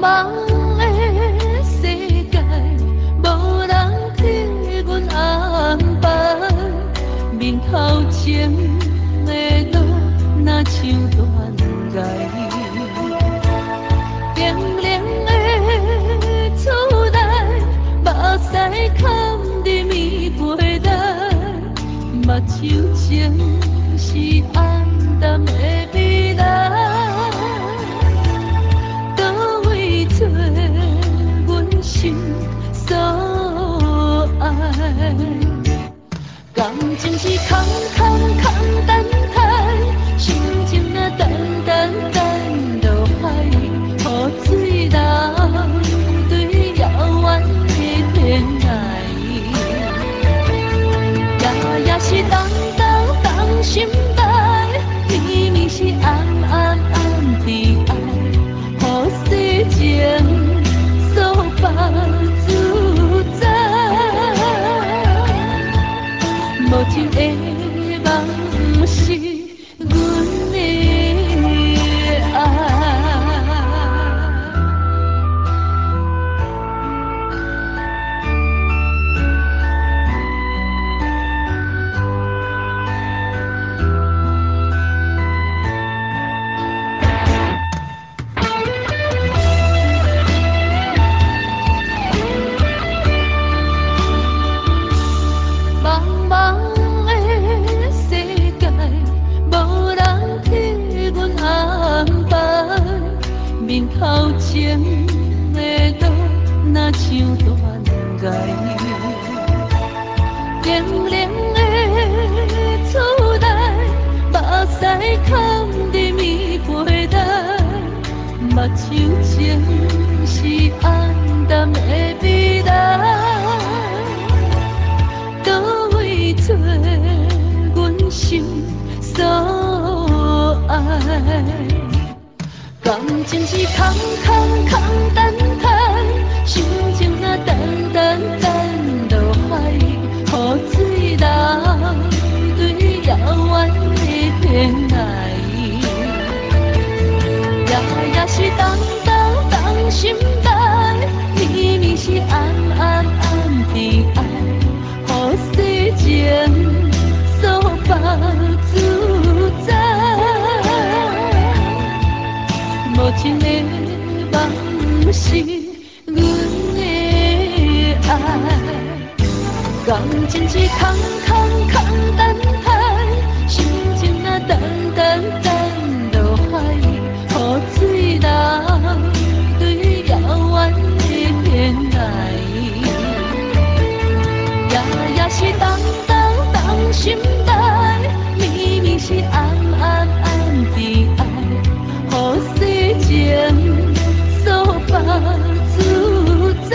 茫的世界，无人替阮安排。面头前的路，若像断崖。冰冷的厝内，目屎藏伫棉被内，目睭前是暗淡的未来。心所爱，感情是空等待，心情啊等落海，雨水流对遥远的天涯，夜是动心内，明明是暗悲哀，雨水情。把自在，无情的梦是阮的爱。面头前的路，若像断崖。冰冷的厝内，目屎藏伫棉被内，目睭前是暗淡的未来。倒位找阮心所爱？感情是空等待，心情啊等落海，雨水流对遥远的天涯，夜是动心内，明明是暗悲哀，雨水情所把自在。无情的梦是阮的爱，感情是空等待，心情啊等落海，雨水流对遥远的天涯，夜是动心内，明明是暗悲哀。雨水情所把自在，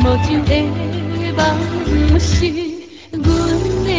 无情的梦是阮的。